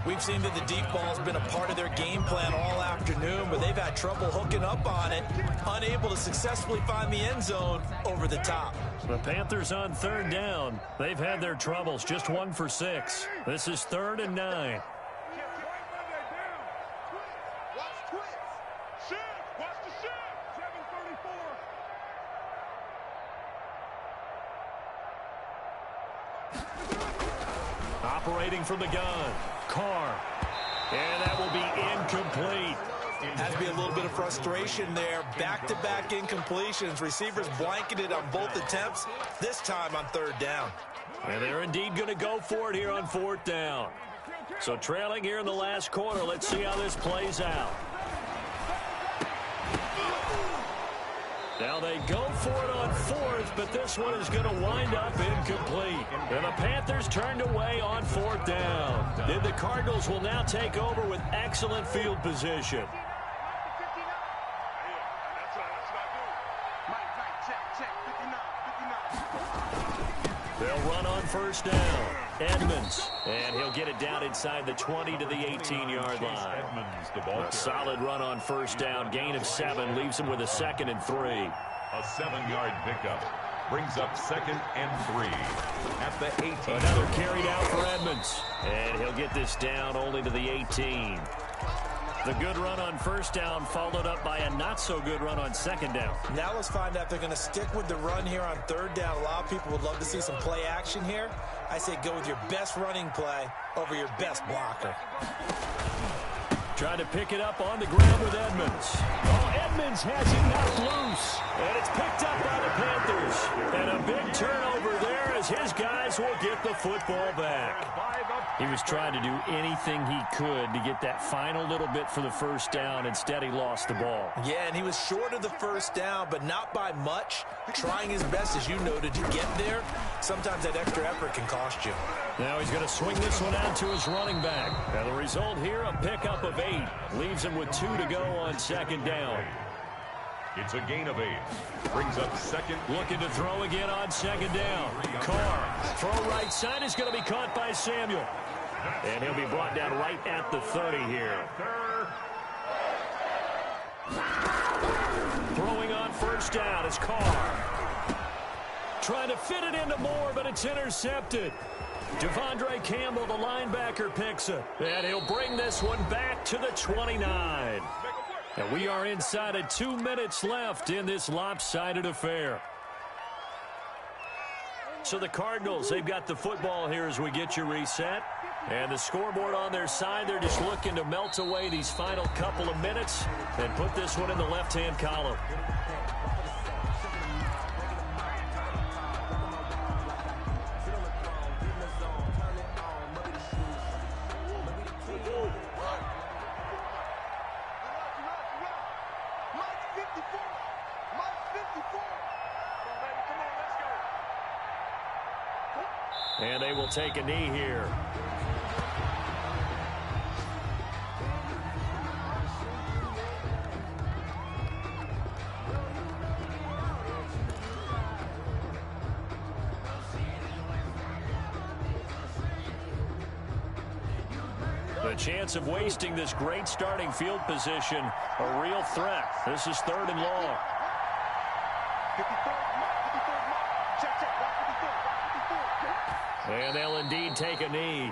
We've seen that the deep ball's been a part of their game plan all afternoon, but they've had trouble hooking up on it, unable to successfully find the end zone over the top. The Panthers on 3rd down. They've had their troubles, just 1 for 6. This is 3rd and 9. Operating from the gun, Carr. And that will be incomplete. Has to be a little bit of frustration there. Back-to-back incompletions. Receivers blanketed on both attempts, this time on 3rd down. And they're indeed going to go for it here on 4th down. So trailing here in the last quarter, let's see how this plays out. Now they go for it on 4th, but this one is going to wind up incomplete. And the Panthers turned away on 4th down. Then the Cardinals will now take over with excellent field position. They'll run on 1st down. Edmonds, and he'll get it down inside the 20 to the 18-yard line. A solid run on 1st down. Gain of 7 leaves him with a 2nd and 3. A 7-yard pickup brings up 2nd and 3 at the 18. Another carry down for Edmonds, and he'll get this down only to the 18. The good run on 1st down followed up by a not-so-good run on 2nd down. Now let's find out if they're going to stick with the run here on 3rd down. A lot of people would love to see some play action here. I say go with your best running play over your best blocker. Trying to pick it up on the ground with Edmonds. Oh, Edmonds has it knocked loose. And it's picked up by the Panthers. And a big turnover there as his guys will get the football back. He was trying to do anything he could to get that final little bit for the first down. Instead, he lost the ball. Yeah, and he was short of the first down, but not by much. Trying his best, as you noted, to get there. Sometimes that extra effort can cost you. Now he's going to swing this one out to his running back. And the result here, a pickup of 8. Leaves him with 2 to go on second down. It's a gain of 8. Brings up second. Looking to throw again on second down. Carr. Throw right side is going to be caught by Samuel. And he'll be brought down right at the 30 here. Throwing on first down is Carr. Trying to fit it into Moore, but it's intercepted. Devondre Campbell, the linebacker, picks it. And he'll bring this one back to the 29. And we are inside of 2 minutes left in this lopsided affair. So the Cardinals, they've got the football here as we get you reset. And the scoreboard on their side, they're just looking to melt away these final couple of minutes and put this one in the left-hand column. And they will take a knee here. The chance of wasting this great starting field position, a real threat. This is 3rd and long. And they'll indeed take a knee.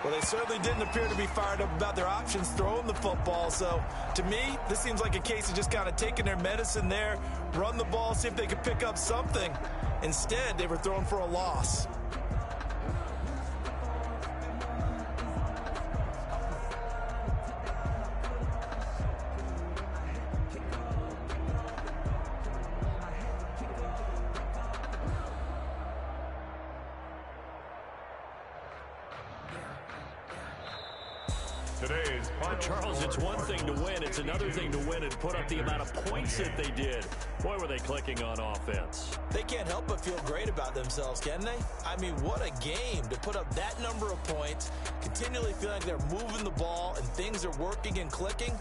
Well, they certainly didn't appear to be fired up about their options throwing the football. So, to me, this seems like a case of just kind of taking their medicine there, run the ball, see if they could pick up something. Instead, they were throwing for a loss. Charles, it's one thing to win. It's another thing to win and put up the amount of points that they did. Boy, were they clicking on offense. They can't help but feel great about themselves, can they? I mean, what a game to put up that number of points, continually feeling like they're moving the ball and things are working and clicking.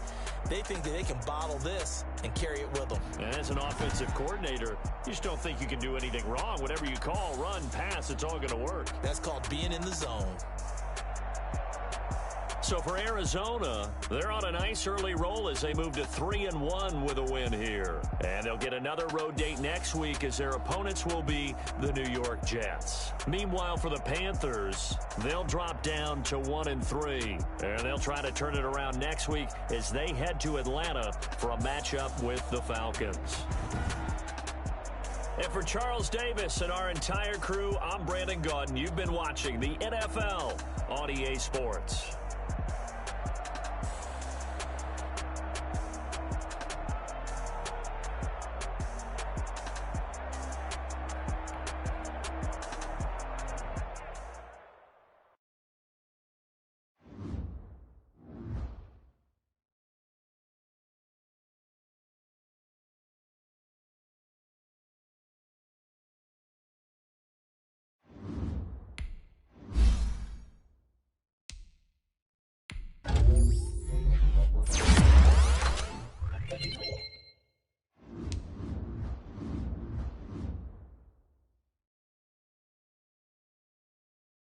They think that they can bottle this and carry it with them. And as an offensive coordinator, you just don't think you can do anything wrong. Whatever you call, run, pass, it's all going to work. That's called being in the zone. So for Arizona, they're on a nice early roll as they move to 3-1 with a win here. And they'll get another road date next week as their opponents will be the New York Jets. Meanwhile, for the Panthers, they'll drop down to 1-3. And they'll try to turn it around next week as they head to Atlanta for a matchup with the Falcons. And for Charles Davis and our entire crew, I'm Brandon Gaudin. You've been watching the NFL on EA Sports.